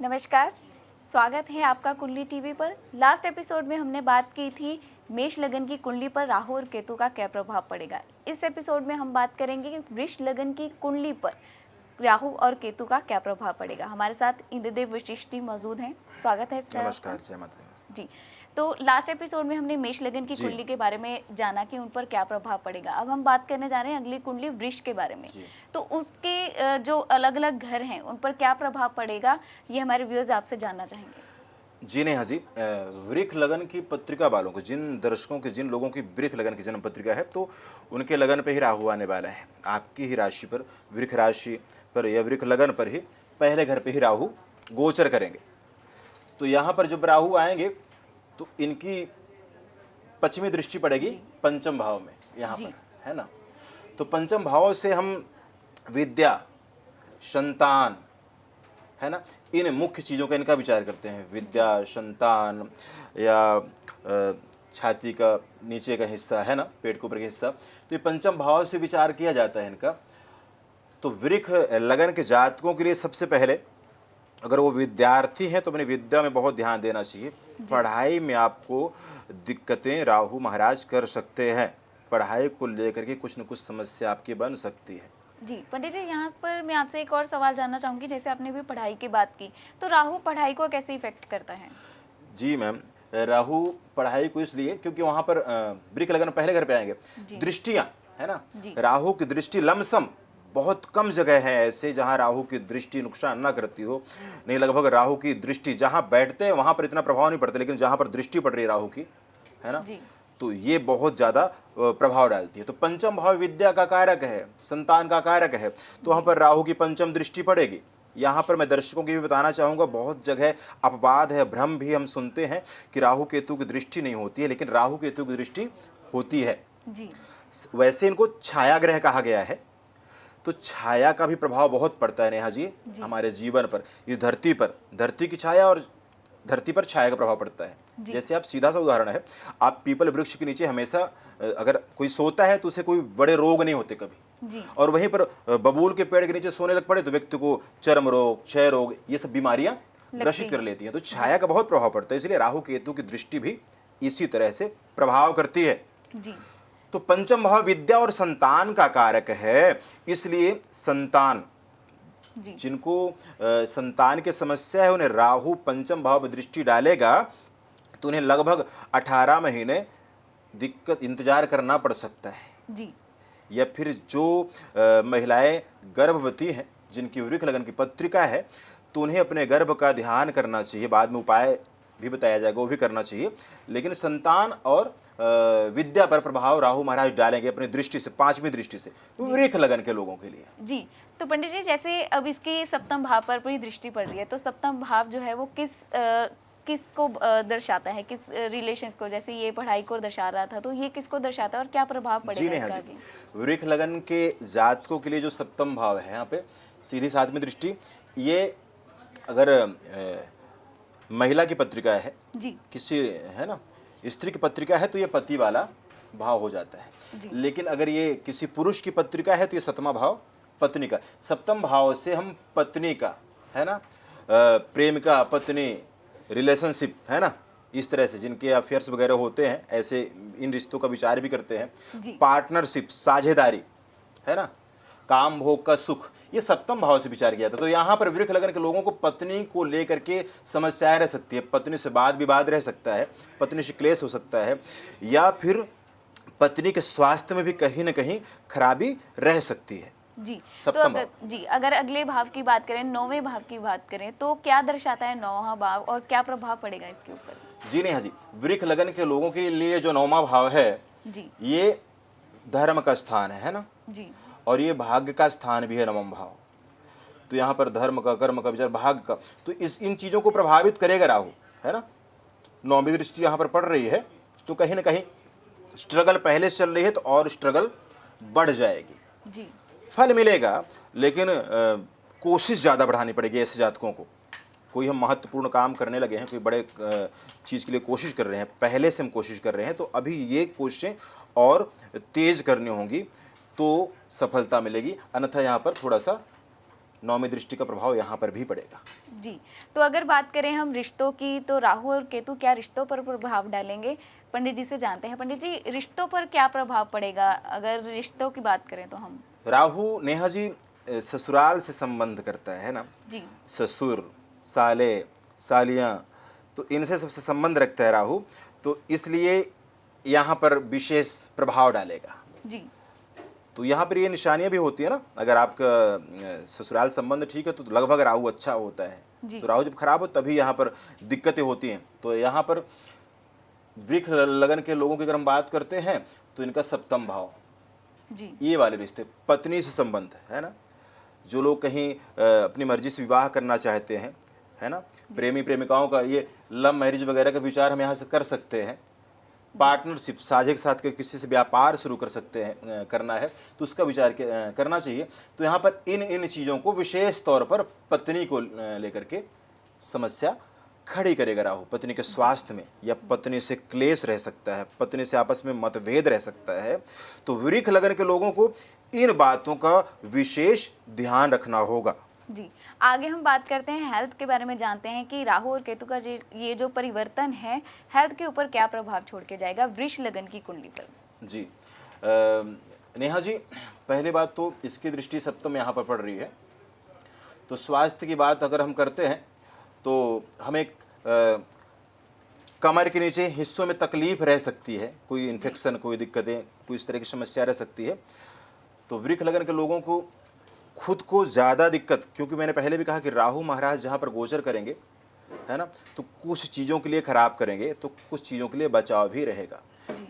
नमस्कार, स्वागत है आपका कुंडली टीवी पर। लास्ट एपिसोड में हमने बात की थी मेष लगन की कुंडली पर राहु और केतु का क्या प्रभाव पड़ेगा। इस एपिसोड में हम बात करेंगे कि वृष लगन की कुंडली पर राहु और केतु का क्या प्रभाव पड़ेगा। हमारे साथ इंद्रदेव वशिष्ठी मौजूद हैं। स्वागत है सर। नमस्कार, जय माता दी। जी, तो लास्ट एपिसोड में हमने मेष लगन की कुंडली के बारे में जाना कि उन पर क्या प्रभाव पड़ेगा। अब हम बात करने जा रहे हैं अगली कुंडली वृष के बारे में। तो उसके जो अलग अलग घर हैं उन पर क्या प्रभाव पड़ेगा, ये हमारे व्यूअर्स आपसे जानना चाहेंगे। जी नहीं, हाँ जी। वृष लगन की पत्रिका वालों को, जिन दर्शकों के, जिन लोगों की वृष लगन की जन्म पत्रिका है, तो उनके लगन पे ही राहु आने वाला है। आपकी ही राशि पर, वृष राशि पर या वृष लगन पर ही पहले घर पे ही राहु गोचर करेंगे। तो यहाँ पर जब राहु आएंगे तो इनकी पश्चिमी दृष्टि पड़ेगी पंचम भाव में, यहाँ पर, है ना। तो पंचम भाव से हम विद्या, संतान, है ना, इन मुख्य चीज़ों का इनका विचार करते हैं। विद्या, संतान या छाती का नीचे का हिस्सा, है ना, पेट के ऊपर का हिस्सा, तो ये पंचम भाव से विचार किया जाता है इनका। तो वृष लगन के जातकों के लिए सबसे पहले, अगर वो विद्यार्थी हैं तो अपनी विद्या में बहुत ध्यान देना चाहिए। पढ़ाई में आपको दिक्कतें राहु महाराज कर सकते हैं। पढ़ाई को लेकर के कुछ न कुछ समस्या आपकी बन सकती है। जी पंडित जी, यहाँ पर मैं आपसे एक और सवाल जानना चाहूँगी। जैसे आपने भी पढ़ाई की बात की, तो राहु पढ़ाई को कैसे इफेक्ट करता है? जी मैम, राहु पढ़ाई को इसलिए क्योंकि वहाँ पर वृष लगन पहले घर पे आएंगे। दृष्टियाँ, है ना, राहु की दृष्टि लमसम बहुत कम जगह है ऐसे जहाँ राहु की दृष्टि नुकसान ना करती हो। नहीं, लगभग राहु की दृष्टि जहाँ बैठते हैं वहाँ पर इतना प्रभाव नहीं पड़ता, लेकिन जहाँ पर दृष्टि पड़ रही है राहु की, है ना, तो ये बहुत ज़्यादा प्रभाव डालती है। तो पंचम भाव विद्या का कारक है, संतान का कारक है, तो वहाँ पर राहु की पंचम दृष्टि पड़ेगी। यहाँ पर मैं दर्शकों को भी बताना चाहूँगा, बहुत जगह अपवाद है, भ्रम भी हम सुनते हैं कि राहु केतु की दृष्टि नहीं होती है, लेकिन राहु केतु की दृष्टि होती है। वैसे इनको छाया ग्रह कहा गया है, तो छाया का भी प्रभाव बहुत पड़ता है नेहा जी हमारे जीवन पर। इस धरती पर, धरती की छाया और धरती पर छाया का प्रभाव पड़ता है। जैसे आप, सीधा सा उदाहरण है, आप पीपल वृक्ष के नीचे हमेशा अगर कोई सोता है तो उसे कोई बड़े रोग नहीं होते कभी, और वहीं पर बबूल के पेड़ के नीचे सोने लग पड़े तो व्यक्ति को चर्म रोग, क्षय रोग, ये सब बीमारियां ग्रसित कर लेती हैं। तो छाया का बहुत प्रभाव पड़ता है, इसलिए राहु केतु की दृष्टि भी इसी तरह से प्रभाव करती है। तो पंचम भाव विद्या और संतान का कारक है, इसलिए संतान, जिनको संतान की समस्या है, उन्हें राहु पंचम भाव में दृष्टि डालेगा तो उन्हें लगभग 18 महीने दिक्कत इंतजार करना पड़ सकता है। या फिर जो महिलाएं गर्भवती हैं, जिनकी वृष लगन की पत्रिका है, तो उन्हें अपने गर्भ का ध्यान करना चाहिए। बाद में उपाय भी बताया जाएगा, वो भी करना चाहिए। लेकिन संतान और विद्या पर प्रभाव राहु महाराज डालेंगे अपनी दृष्टि से, पांचवी दृष्टि से, वृष लगन के लोगों के लिए। जी, तो पंडित जी, जैसे अब इसकी सप्तम भाव पर पूरी दृष्टि पड़ रही है, तो सप्तम भाव जो है वो किसको दर्शाता है, किस रिलेशंस को? जैसे ये पढ़ाई को दर्शा रहा था, तो ये किसको दर्शाता है और क्या प्रभाव पड़ेगा इसका आगे? वृष लगन के जातकों के लिए जो सप्तम भाव है, यहाँ पे सीधी सातवीं दृष्टि, ये अगर महिला की पत्रिका है, किसी, है ना, स्त्री की पत्रिका है, तो ये पति वाला भाव हो जाता है। लेकिन अगर ये किसी पुरुष की पत्रिका है तो ये सप्तमा भाव पत्नी का। सप्तम भाव से हम पत्नी का, है ना, प्रेमिका, पत्नी, रिलेशनशिप, है ना, इस तरह से जिनके अफेयर्स वगैरह होते हैं, ऐसे इन रिश्तों का विचार भी करते हैं। पार्टनरशिप, साझेदारी, है ना, काम भोग का सुख, ये सप्तम भाव से विचार किया था। तो यहाँ पर वृष लगन के लोगों को पत्नी को लेकर के समस्याएं रह सकती है, पत्नी से वाद विवाद रह सकता है, पत्नी से क्लेश हो सकता है, या फिर पत्नी के स्वास्थ्य में भी कहीं न कहीं खराबी रह सकती है। तो अगर अगले भाव की बात करें, नौवें भाव की बात करें, तो क्या दर्शाता है नौवां भाव और क्या प्रभाव पड़ेगा इसके ऊपर? जी नहीं, हाँ जी, वृष लगन के लोगों के लिए जो नौवां भाव है, ये धर्म का स्थान है ना, और ये भाग्य का स्थान भी है नवम भाव। तो यहाँ पर धर्म का, कर्म का विचार, भाग्य का, तो इन चीज़ों को प्रभावित करेगा राहु, है ना। नौवीं दृष्टि यहाँ पर पड़ रही है, तो कहीं ना कहीं स्ट्रगल पहले से चल रही है तो और स्ट्रगल बढ़ जाएगी। फल मिलेगा, लेकिन कोशिश ज़्यादा बढ़ानी पड़ेगी ऐसे जातकों को। कोई हम महत्वपूर्ण काम करने लगे हैं, कोई बड़े चीज़ के लिए कोशिश कर रहे हैं, पहले से हम कोशिश कर रहे हैं, तो अभी ये कोशिशें और तेज़ करनी होंगी तो सफलता मिलेगी। अन्यथा यहाँ पर थोड़ा सा नौवीं दृष्टि का प्रभाव यहाँ पर भी पड़ेगा। जी, तो अगर बात करें हम रिश्तों की, तो राहु और केतु क्या रिश्तों पर प्रभाव डालेंगे? पंडित जी से जानते हैं। पंडित जी, रिश्तों पर क्या प्रभाव पड़ेगा अगर रिश्तों की बात करें तो हम? राहु नेहा जी ससुराल से संबंध करता है ना। जी ससुर, साले, सालियाँ, तो इनसे सबसे संबंध रखता है राहु, तो इसलिए यहाँ पर विशेष प्रभाव डालेगा। जी तो यहाँ पर ये निशानियाँ भी होती है ना, अगर आपका ससुराल संबंध ठीक है तो लगभग राहु अच्छा होता है। जी तो राहु जब खराब हो तभी यहाँ पर दिक्कतें होती हैं। तो यहाँ पर वृक्ष लगन के लोगों की अगर हम बात करते हैं तो इनका सप्तम भाव, जी ये वाले रिश्ते, पत्नी से संबंध है ना। जो लोग कहीं अपनी मर्जी से विवाह करना चाहते हैं, है ना, प्रेमी प्रेमिकाओं का ये लव मैरिज वगैरह का विचार हम यहाँ से कर सकते हैं। पार्टनरशिप, साझे के साथ किसी से व्यापार शुरू कर सकते हैं, करना है तो उसका विचार करना चाहिए। तो यहाँ पर इन चीज़ों को विशेष तौर पर पत्नी को लेकर के समस्या खड़ी करेगा राहु। पत्नी के स्वास्थ्य में, या पत्नी से क्लेश रह सकता है, पत्नी से आपस में मतभेद रह सकता है। तो वृक्ष लगन के लोगों को इन बातों का विशेष ध्यान रखना होगा। जी, आगे हम बात करते हैं हेल्थ के बारे में, जानते हैं कि राहु और केतु का ये जो परिवर्तन है हेल्थ के ऊपर क्या प्रभाव छोड़ के जाएगा वृष लगन की कुंडली पर? जी नेहा जी, पहली बात तो इसकी दृष्टि सप्तम यहाँ पर पड़ रही है। तो स्वास्थ्य की बात अगर हम करते हैं तो हमें कमर के नीचे हिस्सों में तकलीफ रह सकती है, कोई इन्फेक्शन, कोई दिक्कतें, कोई इस तरह की समस्या रह सकती है। तो वृक्ष लगन के लोगों को खुद को ज़्यादा दिक्कत, क्योंकि मैंने पहले भी कहा कि राहु महाराज जहाँ पर गोचर करेंगे, है ना, तो कुछ चीज़ों के लिए खराब करेंगे तो कुछ चीज़ों के लिए बचाव भी रहेगा।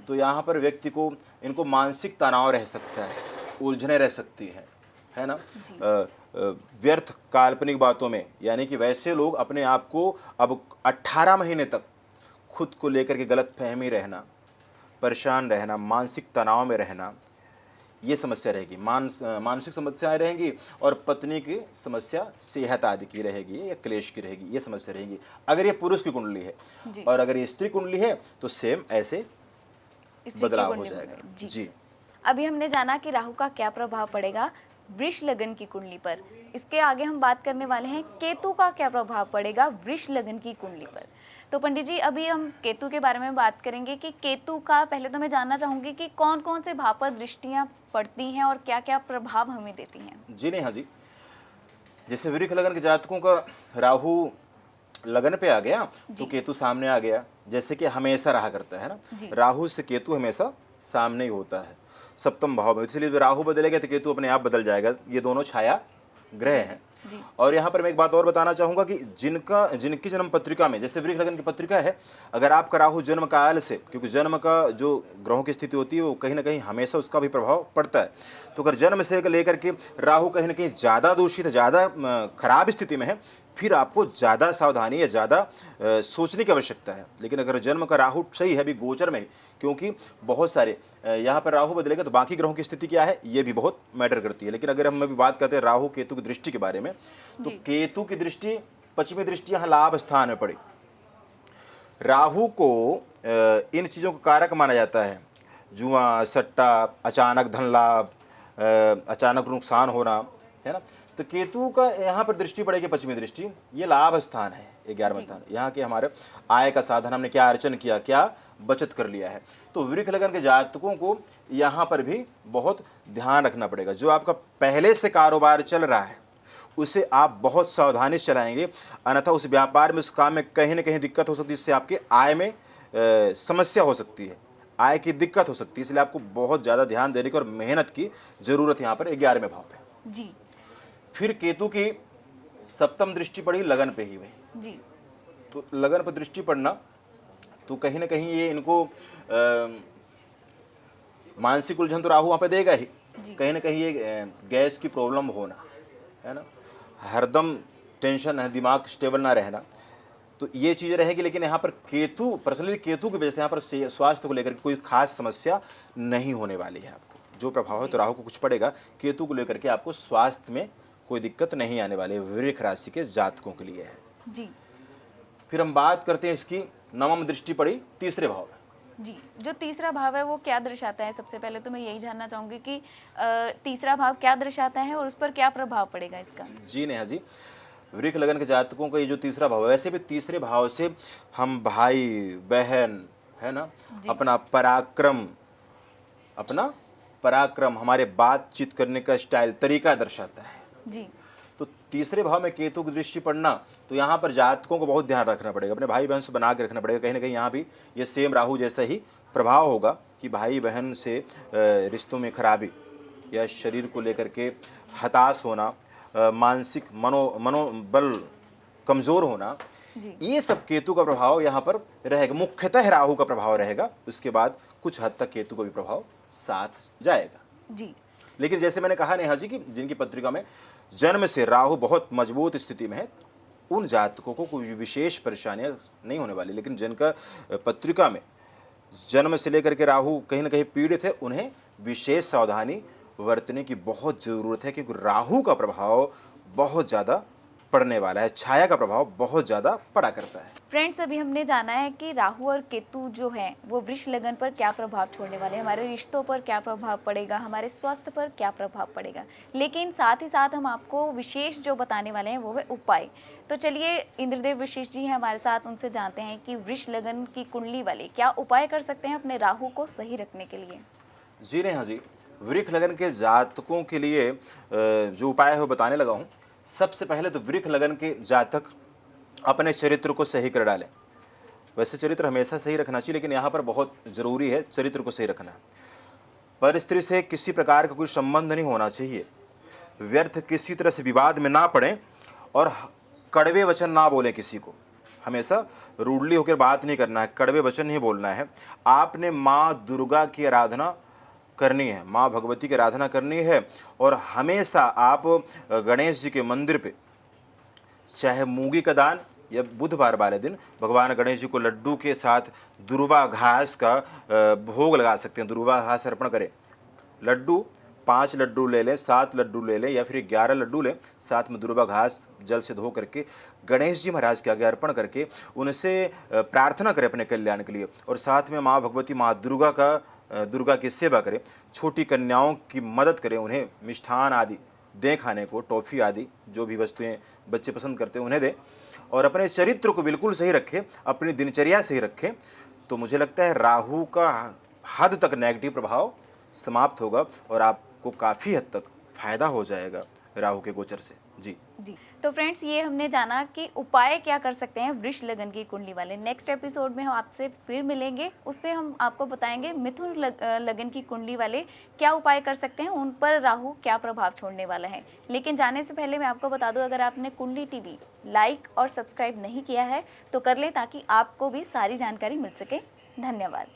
तो यहाँ पर व्यक्ति को, इनको मानसिक तनाव रह सकता है, उलझने रह सकती है ना, व्यर्थ काल्पनिक बातों में, यानी कि वैसे लोग अपने आप को अब 18 महीने तक खुद को लेकर के गलत फहमी रहना, परेशान रहना, मानसिक तनाव में रहना, ये समस्या रहेगी। मानसिक समस्याएं रहेंगी और पत्नी की समस्या सेहत आदि की रहेगी या क्लेश की रहेगी, ये समस्या रहेगी अगर ये पुरुष की कुंडली है। और अगर ये स्त्री कुंडली है तो सेम ऐसे बदलाव हो जाएगा। जी, अभी हमने जाना कि राहु का क्या प्रभाव पड़ेगा वृष लगन की कुंडली पर। इसके आगे हम बात करने वाले हैं केतु का क्या प्रभाव पड़ेगा वृष लगन की कुंडली पर। तो पंडित जी, अभी हम केतु के बारे में बात करेंगे कि केतु का, पहले तो मैं जानना चाहूंगी कि कौन कौन से भाव पर दृष्टियां पड़ती हैं और क्या क्या प्रभाव हमें देती हैं। जी नेहा जी, जैसे वृक्ष लगन के जातकों का राहु लगन पे आ गया तो केतु सामने आ गया, जैसे कि हमेशा रहा करता है ना। राहु से केतु हमेशा सामने ही होता है सप्तम भाव में, इसलिए राहु बदलेगा तो केतु अपने आप बदल जाएगा। ये दोनों छाया ग्रह हैं। और यहाँ पर मैं एक बात और बताना चाहूँगा कि जिनकी जन्म पत्रिका में, जैसे वृक्ष लगन की पत्रिका है, अगर आपका राहु जन्म काल से, क्योंकि जन्म का जो ग्रहों की स्थिति होती है वो कहीं ना कहीं हमेशा उसका भी प्रभाव पड़ता है। तो अगर जन्म से लेकर के राहु कहीं ना कहीं ज़्यादा दूषित, ज़्यादा खराब स्थिति में है, फिर आपको ज़्यादा सावधानी या ज़्यादा सोचने की आवश्यकता है। लेकिन अगर जन्म का राहु सही है, अभी गोचर में, क्योंकि बहुत सारे यहाँ पर राहु बदलेगा तो बाकी ग्रहों की स्थिति क्या है ये भी बहुत मैटर करती है। लेकिन अगर हम अभी बात करते हैं राहु केतु की दृष्टि के बारे में, तो केतु की दृष्टि, पश्चिमी दृष्टि यहाँ लाभ स्थान में पड़ी। राहु को इन चीज़ों का कारक माना जाता है, जुआ, सट्टा, अचानक धन लाभ, अचानक नुकसान होना, है ना। तो केतु का यहाँ पर दृष्टि पड़ेगी पश्चिमी दृष्टि, ये लाभ स्थान है, 11वां स्थान, यहाँ के हमारे आय का साधन, हमने क्या अर्जन किया, क्या बचत कर लिया है। तो वृक्ष लगन के जातकों को यहाँ पर भी बहुत ध्यान रखना पड़ेगा। जो आपका पहले से कारोबार चल रहा है उसे आप बहुत सावधानी से चलाएंगे, अन्यथा उस व्यापार में, उस काम में कहीं ना कहीं दिक्कत हो सकती है, जिससे आपके आय में समस्या हो सकती है, आय की दिक्कत हो सकती है। इसलिए आपको बहुत ज़्यादा ध्यान देने की और मेहनत की जरूरत यहाँ पर 11वें भाव पे। जी, फिर केतु की सप्तम दृष्टि पड़ी लगन पे ही भाई जी। तो लगन पर दृष्टि पड़ना तो कहीं ना कहीं ये इनको मानसिक उलझन तो राहु वहाँ पे देगा ही, कहीं ना कहीं ये गैस की प्रॉब्लम होना, है ना, हरदम टेंशन है, दिमाग स्टेबल ना रहना, तो ये चीज़ें रहेगी। लेकिन यहाँ पर केतु, पर्सनली केतु की वजह से यहाँ पर स्वास्थ्य को लेकर कोई खास समस्या नहीं होने वाली है। आपको जो प्रभाव है तो राहु को कुछ पड़ेगा, केतु को लेकर के आपको स्वास्थ्य में कोई दिक्कत नहीं आने वाली है, वृक्ष राशि के जातकों के लिए है। जी, फिर हम बात करते हैं इसकी नवम दृष्टि पड़ी तीसरे भाव में। जी, जो तीसरा भाव है वो क्या दर्शाता है? सबसे पहले तो मैं यही जानना चाहूंगी कि तीसरा भाव क्या दर्शाता है और उस पर क्या प्रभाव पड़ेगा इसका? जी नेहा जी, वृक लगन के जातकों का ये जो तीसरा भाव है, वैसे भी तीसरे भाव से हम भाई बहन, है ना, अपना पराक्रम, हमारे बातचीत करने का स्टाइल, तरीका दर्शाता है। जी। तो तीसरे भाव में केतु की दृष्टि पड़ना, तो यहाँ पर जातकों को बहुत ध्यान रखना पड़ेगा, अपने भाई बहन से बना के रखना पड़ेगा। कहीं ना कहीं यहाँ भी ये सेम राहु जैसा ही प्रभाव होगा कि भाई बहन से रिश्तों में खराबी या शरीर को लेकर के हताश होना, मानसिक मनोबल कमज़ोर होना, ये सब केतु का प्रभाव यहाँ पर रहेगा। मुख्यतः राहु का प्रभाव रहेगा, उसके बाद कुछ हद तक केतु का भी प्रभाव साथ जाएगा। जी। लेकिन जैसे मैंने कहा नेहा जी कि जिनकी पत्रिका में जन्म से राहु बहुत मजबूत स्थिति में है, उन जातकों को कोई विशेष परेशानियां नहीं होने वाली। लेकिन जिनका पत्रिका में जन्म से लेकर के राहु कहीं ना कहीं पीड़ित है, उन्हें विशेष सावधानी बरतने की बहुत ज़रूरत है, क्योंकि राहु का प्रभाव बहुत ज़्यादा पड़ने वाला है, छाया का प्रभाव बहुत ज़्यादा पड़ा करता है। फ्रेंड्स, अभी हमने जाना है कि राहु और केतु जो है वो वृष लगन पर क्या प्रभाव छोड़ने वाले हैं, हमारे रिश्तों पर क्या प्रभाव पड़ेगा, हमारे स्वास्थ्य पर क्या प्रभाव पड़ेगा। लेकिन साथ ही साथ हम आपको विशेष जो बताने वाले हैं वो है उपाय। तो चलिए, इंद्रदेव विशेष जी हैं हमारे साथ, उनसे जानते हैं कि वृष लगन की कुंडली वाले क्या उपाय कर सकते हैं अपने राहु को सही रखने के लिए। जी नेहा जी, वृक लगन के जातकों के लिए जो उपाय है वो बताने लगा हूँ। सबसे पहले तो वृक लगन के जातक अपने चरित्र को सही कर डालें। वैसे चरित्र हमेशा सही रखना चाहिए, लेकिन यहाँ पर बहुत ज़रूरी है चरित्र को सही रखना। पर स्त्री से किसी प्रकार का कोई संबंध नहीं होना चाहिए, व्यर्थ किसी तरह से विवाद में ना पड़ें और कड़वे वचन ना बोलें किसी को। हमेशा रूडली होकर बात नहीं करना है, कड़वे वचन नहीं बोलना है। आपने माँ दुर्गा की आराधना करनी है, माँ भगवती की आराधना करनी है, और हमेशा आप गणेश जी के मंदिर पे चाहे मूंगी का दान या बुधवार वाले दिन भगवान गणेश जी को लड्डू के साथ दुर्वा घास का भोग लगा सकते हैं, दुर्वा घास अर्पण करें। लड्डू 5 लड्डू ले लें, 7 लड्डू ले लें या फिर 11 लड्डू लें, साथ में दुर्वा घास जल से धो करके गणेश जी महाराज के आगे अर्पण करके उनसे प्रार्थना करें अपने कल्याण के लिए, और साथ में माँ भगवती माँ दुर्गा की सेवा करें। छोटी कन्याओं की मदद करें, उन्हें मिष्ठान आदि दें खाने को, टॉफ़ी आदि जो भी वस्तुएं बच्चे पसंद करते हैं उन्हें दें, और अपने चरित्र को बिल्कुल सही रखें, अपनी दिनचर्या सही रखें। तो मुझे लगता है राहु का हद तक नेगेटिव प्रभाव समाप्त होगा और आपको काफ़ी हद तक फ़ायदा हो जाएगा राहु के गोचर से। जी। तो फ्रेंड्स, ये हमने जाना कि उपाय क्या कर सकते हैं वृष लगन की कुंडली वाले। नेक्स्ट एपिसोड में हम आपसे फिर मिलेंगे, उस पर हम आपको बताएंगे मिथुन लगन की कुंडली वाले क्या उपाय कर सकते हैं, उन पर राहु क्या प्रभाव छोड़ने वाला है। लेकिन जाने से पहले मैं आपको बता दूं, अगर आपने कुंडली टीवी लाइक और सब्सक्राइब नहीं किया है तो कर लें, ताकि आपको भी सारी जानकारी मिल सके। धन्यवाद।